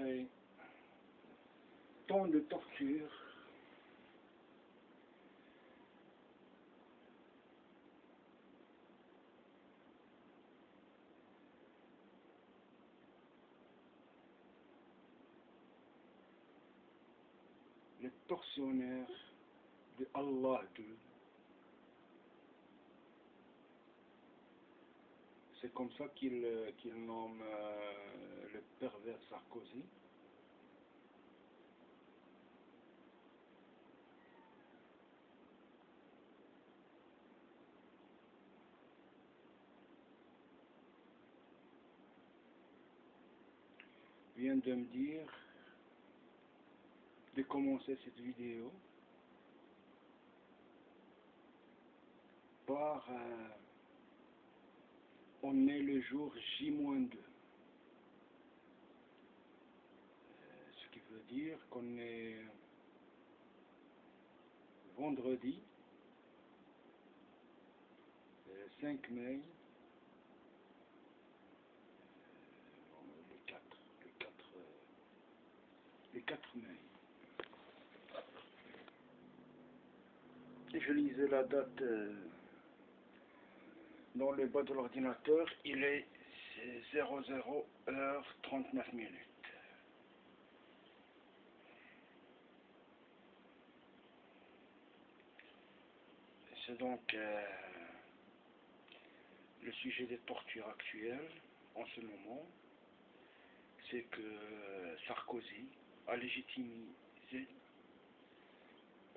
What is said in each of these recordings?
après tant de torture, les tortionnaires de Allah 2, c'est comme ça qu'il nomme le pervers Sarkozy. Vient de me dire de commencer cette vidéo par on est le jour J-2, ce qui veut dire qu'on est vendredi 5 mai, le 4 mai. Et je lisais la date dans le bas de l'ordinateur, il est 00h39. C'est donc le sujet des tortures actuelles en ce moment, c'est que Sarkozy a légitimé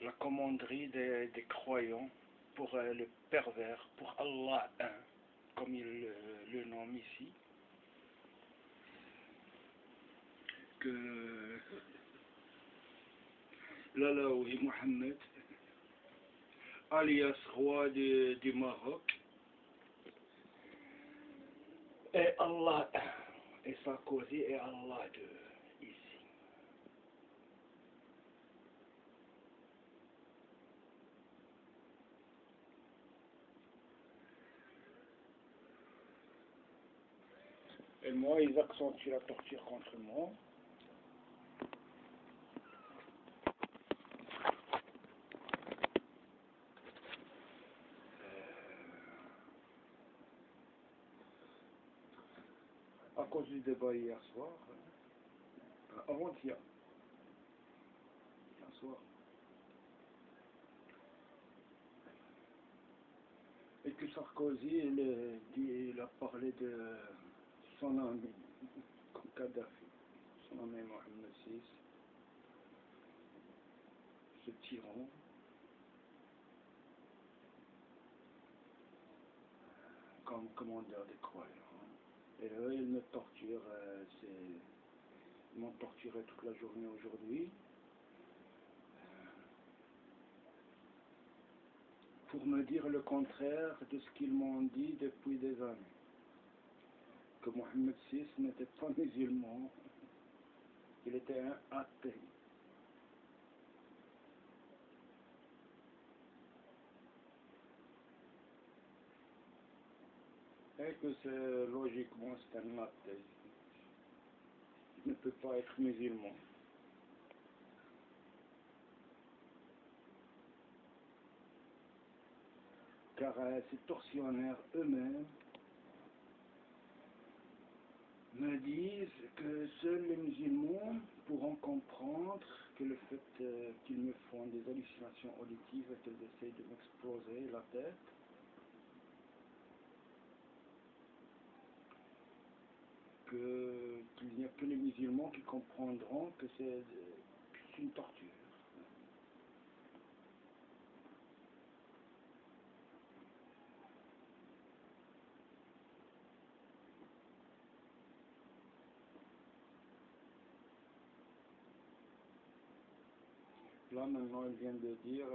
la commanderie des croyants pour le pervers, pour Allah 1, comme il le nomme ici, que l'Alaoui Mohamed, alias roi du Maroc, est Allah 1, et Sarkozy est Allah 2, ici. Et moi, ils accentuent la torture contre moi. À cause du débat hier soir, avant-hier, hier soir. Et que Sarkozy, il a parlé de son ami, comme Kadhafi, son ami Mohamed VI, ce tyran, comme commandeur des croyants. Et eux, ils me torturent, ils m'ont torturé toute la journée aujourd'hui, pour me dire le contraire de ce qu'ils m'ont dit depuis des années. Que Mohamed VI n'était pas musulman, il était un athée. Et que c'est logiquement c'est un athée. Il ne peut pas être musulman. Car ces tortionnaires eux-mêmes me disent que seuls les musulmans pourront comprendre que le fait qu'ils me font des hallucinations auditives et qu'ils essayent de m'exploser la tête, qu'il n'y a que les musulmans qui comprendront que c'est une torture. Là maintenant il vient de dire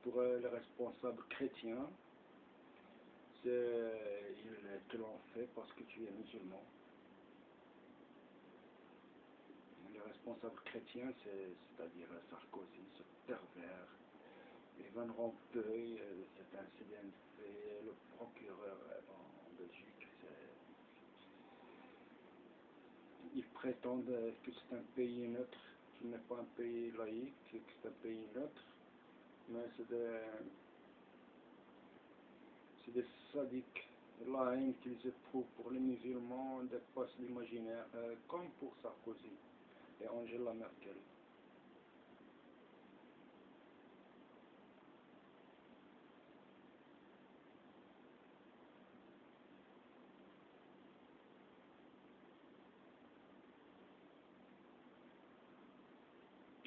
pour les responsables chrétiens, ils te l'ont fait parce que tu es musulman. Les responsables chrétiens, c'est-à-dire Sarkozy, ce pervers, et Van Rompuy, cet incident fait, le procureur en Belgique, ils prennent prétendent que c'est un pays neutre, qui n'est pas un pays laïque, que c'est un pays neutre, mais c'est des sadiques. La haine qu'ils éprouvent pour les musulmans dépasse l'imaginaire, comme pour Sarkozy et Angela Merkel.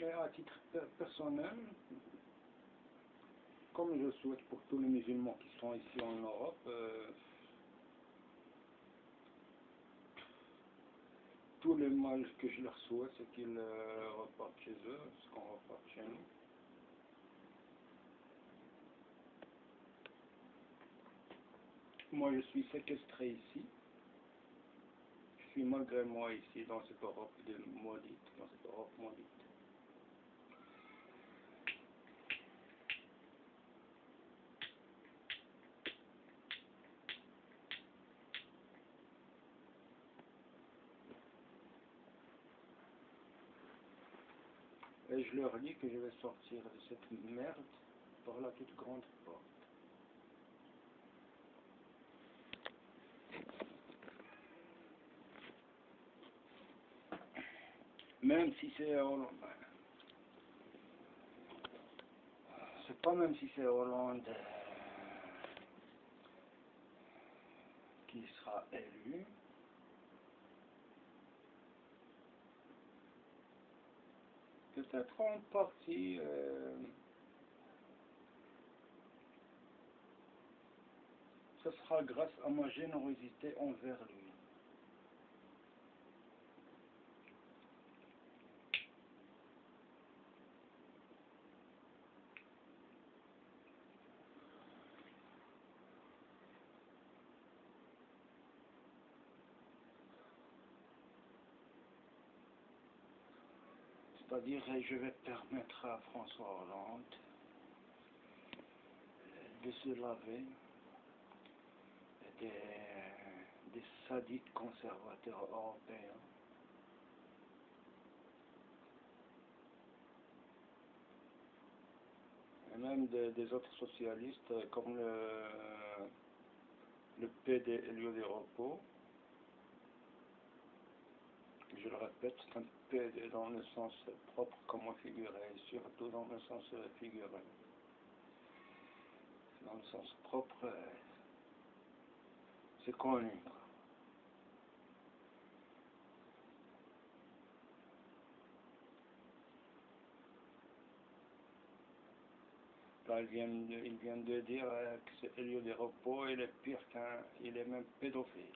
Et à titre personnel, comme je souhaite pour tous les musulmans qui sont ici en Europe, tout le mal que je leur souhaite, c'est qu'ils repartent chez eux, ce qu'on reparte chez nous. Moi, je suis séquestré ici. Je suis malgré moi ici, dans cette Europe maudite, dans cette Europe maudite. Et je leur dis que je vais sortir de cette merde par la toute grande porte. Même si c'est Hollande. C'est pas même si c'est Hollande qui sera élu. Peut-être en partie ce sera grâce à ma générosité envers lui. C'est-à-dire, je vais permettre à François Hollande de se laver des sadiques conservateurs européens. Et même des autres socialistes comme le PD Elio Di Rupo. Je le répète, c'est un PD dans le sens propre comme figuré, surtout dans le sens figuré. Dans le sens propre, c'est connu. Là, il vient de dire que c'est Elio Di Rupo, il est pire il est même pédophile.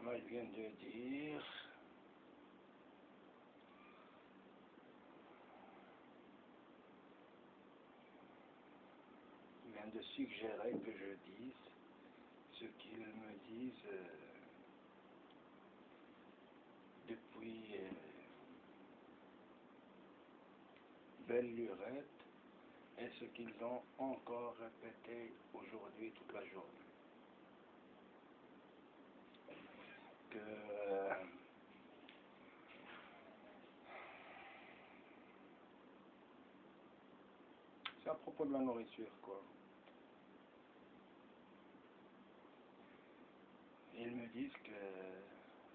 Là, il vient de dire il vient de suggérer que je dise ce qu'ils me disent depuis belle lurette et ce qu'ils ont encore répété aujourd'hui toute la journée. Que c'est à propos de la nourriture, quoi. Ils me disent que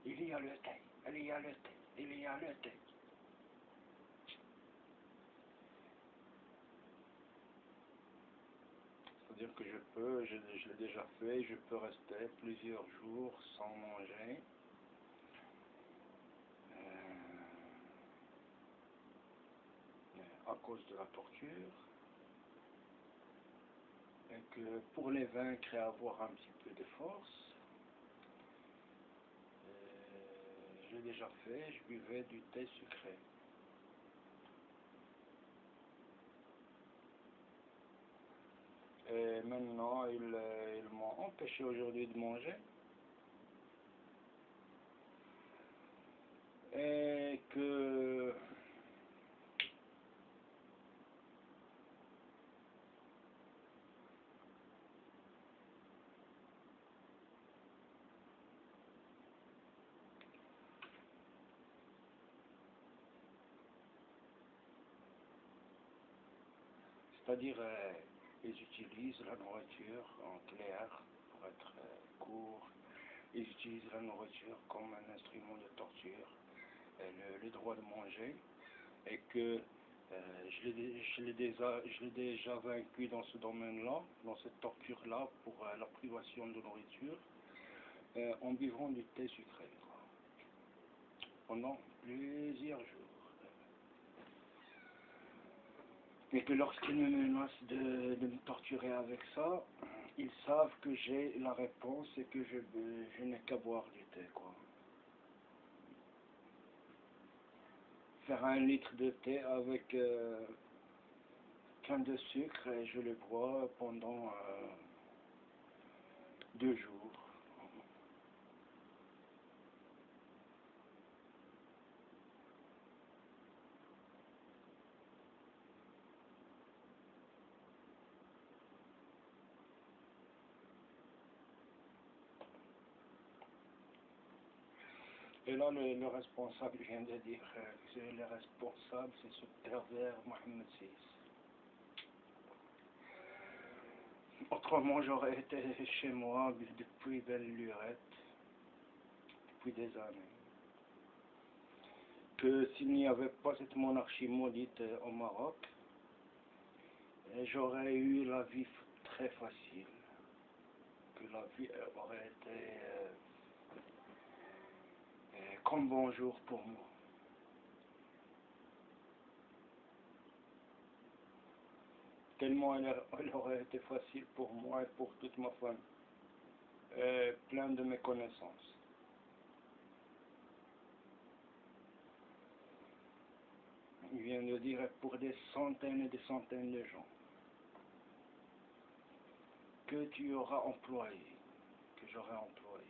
il y a le thé, il y a le thé, il y a le thé. C'est-à-dire que je l'ai déjà fait, je peux rester plusieurs jours sans manger. À cause de la torture. Et que pour les vaincre et avoir un petit peu de force, je l'ai déjà fait, je buvais du thé sucré. Et maintenant, ils m'ont empêché aujourd'hui de manger. Et que c'est-à-dire, ils utilisent la nourriture en clair pour être court. Ils utilisent la nourriture comme un instrument de torture, le droit de manger, et que je l'ai déjà vaincu dans ce domaine-là, dans cette torture-là, pour la privation de nourriture, en buvant du thé sucré, quoi, pendant plusieurs jours. Et que lorsqu'ils me menacent de me torturer avec ça, ils savent que j'ai la réponse et que je n'ai qu'à boire du thé, quoi. Faire 1 litre de thé avec plein de sucre et je le bois pendant 2 jours. Et là, le responsable vient de dire que le responsable, c'est ce pervers Mohamed VI. Autrement, j'aurais été chez moi depuis belle lurette, depuis des années. Que s'il n'y avait pas cette monarchie maudite au Maroc, j'aurais eu la vie très facile. Que la vie aurait été comme bonjour pour moi. Tellement elle aurait été facile pour moi et pour toute ma famille. Plein de mes connaissances. Il vient de dire pour des centaines et des centaines de gens que tu auras employé, que j'aurai employé.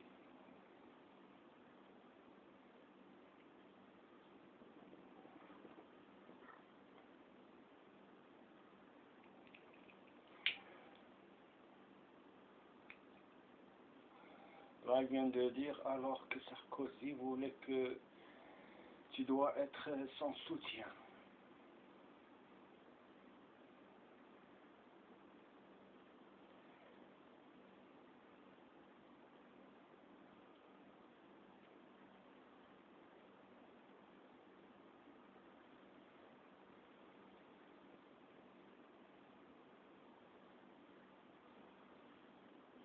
Là, il vient de dire alors que Sarkozy voulait que tu dois être sans soutien.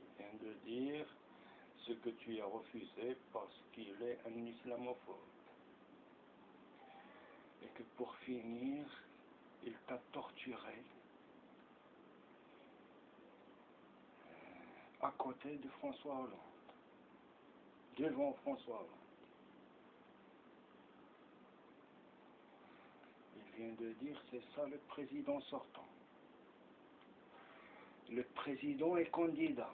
Il vient de dire ce que tu as refusé parce qu'il est un islamophobe. Et que pour finir, il t'a torturé à côté de François Hollande, devant François Hollande. Il vient de dire c'est ça le président sortant. Le président est candidat.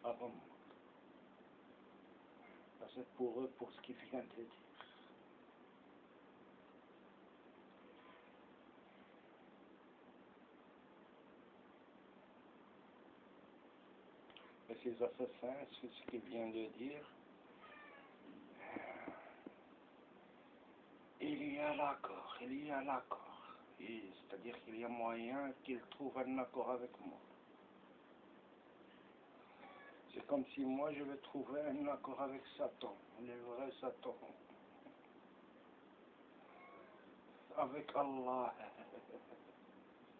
Avant moi. Ça, c'est pour eux, pour ce qu'il vient de dire. Et ces assassins, c'est ce qu'il vient de dire. Il y a l'accord, il y a l'accord. C'est-à-dire qu'il y a moyen qu'ils trouvent un accord avec moi. C'est comme si moi je vais trouver un accord avec Satan, le vrai Satan. Avec Allah.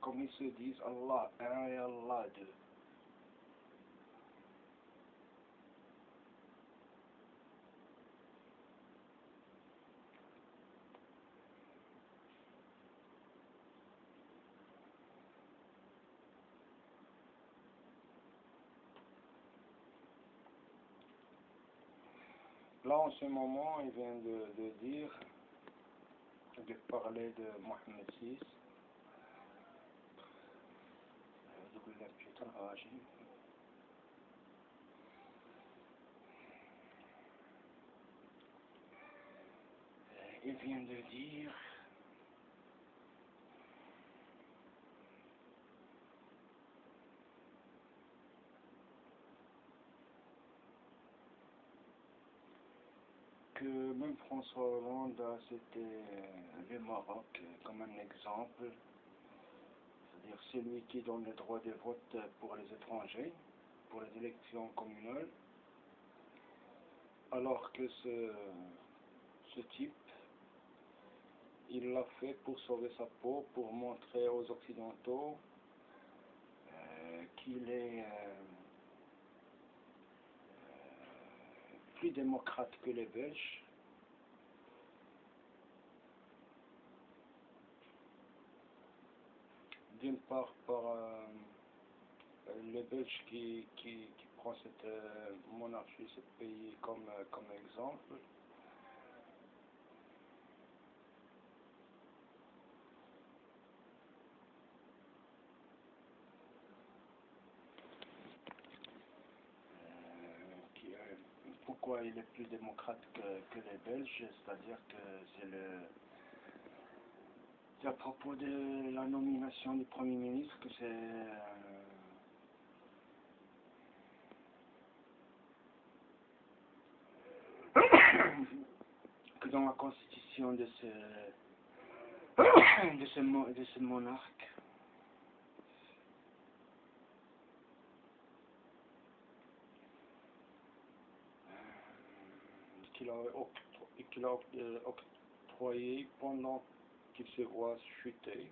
comme ils se disent Allah 1 et Allah 2. Là, en ce moment, il vient de dire, de parler de Mohammed VI. Il vient de dire que même François Hollande a cité le Maroc comme un exemple, c'est-à-dire celui qui donne le droit de vote pour les étrangers, pour les élections communales, alors que ce type, il l'a fait pour sauver sa peau, pour montrer aux Occidentaux qu'il est plus démocrate que les Belges. D'une part par les Belges qui prend cette monarchie, ce pays comme exemple. Pourquoi il est plus démocrate que les Belges, c'est-à-dire que c'est à propos de la nomination du Premier ministre que que dans la constitution de ce monarque, qu'il a octroyé pendant qu'il se voit chuter.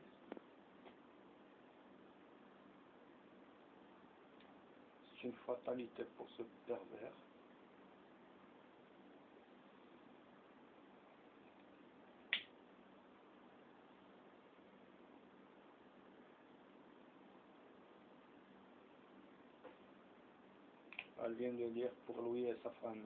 C'est une fatalité pour ce pervers. Elle vient de dire pour lui et sa famille.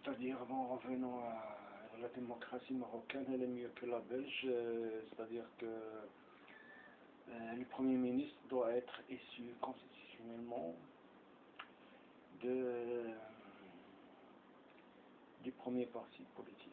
C'est-à-dire, bon, revenons à la démocratie marocaine, elle est mieux que la belge, c'est-à-dire que le Premier ministre doit être issu constitutionnellement du premier parti politique.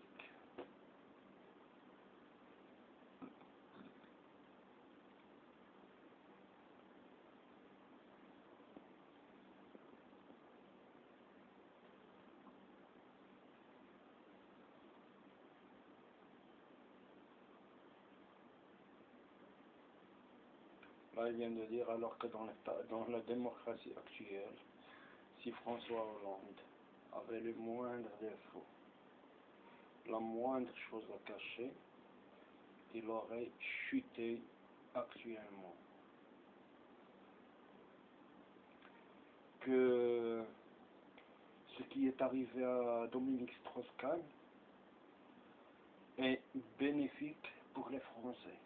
Là, il vient de dire, alors que dans la démocratie actuelle, si François Hollande avait le moindre défaut, la moindre chose à cacher, il aurait chuté actuellement. Que ce qui est arrivé à Dominique Strauss-Kahn est bénéfique pour les Français.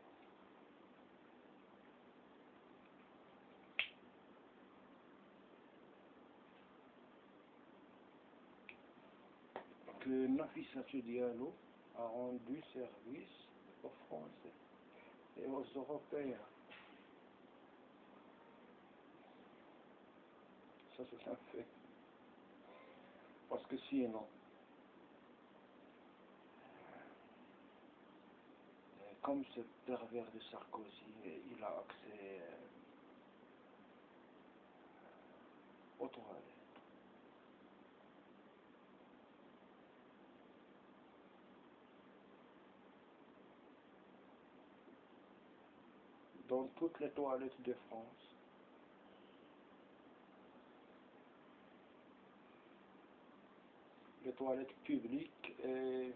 Que Nafissatou Diallo a rendu service aux Français et aux Européens. Ça, c'est un fait. Parce que sinon, comme ce pervers de Sarkozy, il a accès aux toilettes. Dans toutes les toilettes de France. Les toilettes publiques et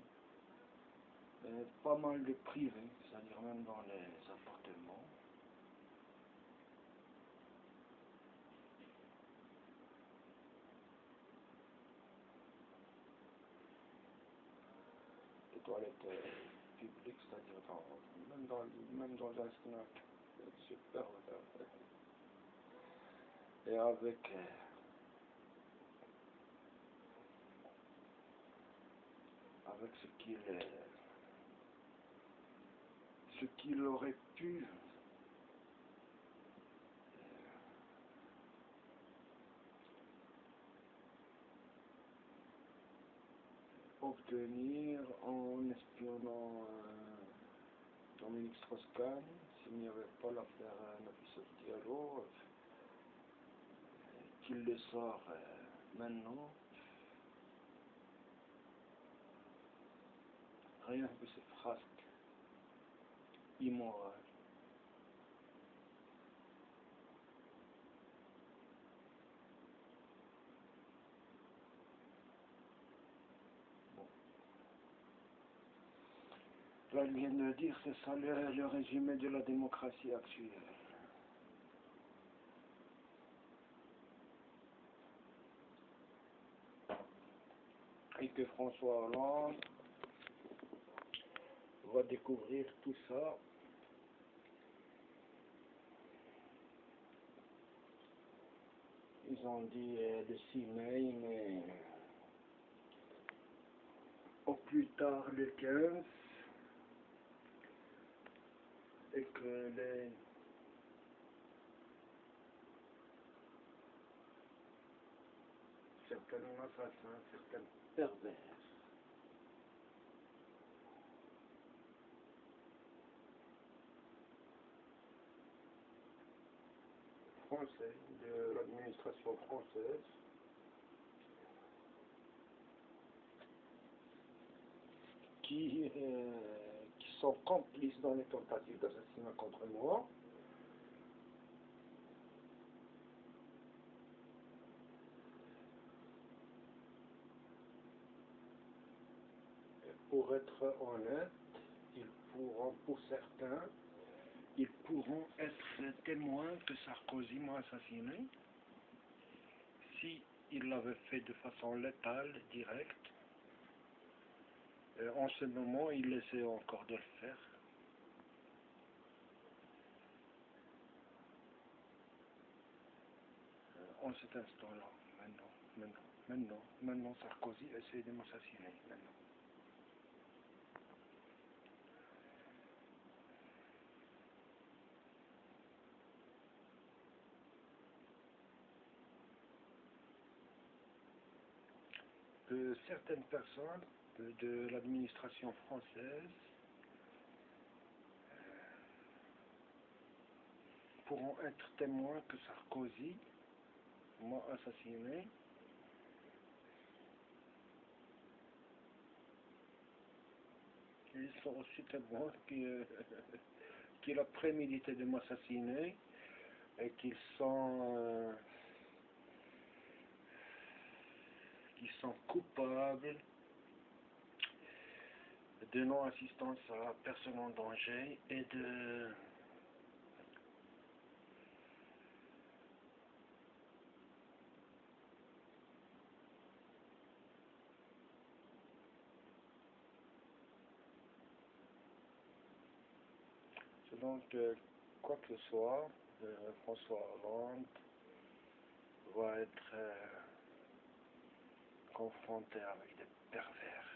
pas mal de privées, c'est-à-dire même dans les appartements. Les toilettes publiques, c'est-à-dire même dans un snack. C'est super. Et avec ce qu'il aurait pu obtenir en espionnant Dominique Strauss-Kahn, s'il n'y avait pas l'affaire Nafissatou Diallo, qu'il le sort maintenant, rien que ces frasques immorales. Bon. Là, il vient de dire, c'est ça le résumé de la démocratie actuelle. Et que François Hollande va découvrir tout ça ils ont dit le 6 mai, mais au plus tard le 15, et que certains assassins, certains pervers français, de l'administration française, qui sont complices dans les tentatives d'assassinat contre moi. Pour être honnête, ils pourront, pour certains, ils pourront être témoins que Sarkozy m'a assassiné si il l'avait fait de façon létale, directe. En ce moment, il essaie encore de le faire. En cet instant-là, maintenant, Sarkozy essaie de m'assassiner, maintenant. Certaines personnes de l'administration française pourront être témoins que Sarkozy m'a assassiné. Ils sont aussi témoins qu'il a prémédité de m'assassiner et qu'ils sont coupables de non-assistance à personne en danger et de donc quoi que ce soit, François Hollande va être confronté avec des pervers.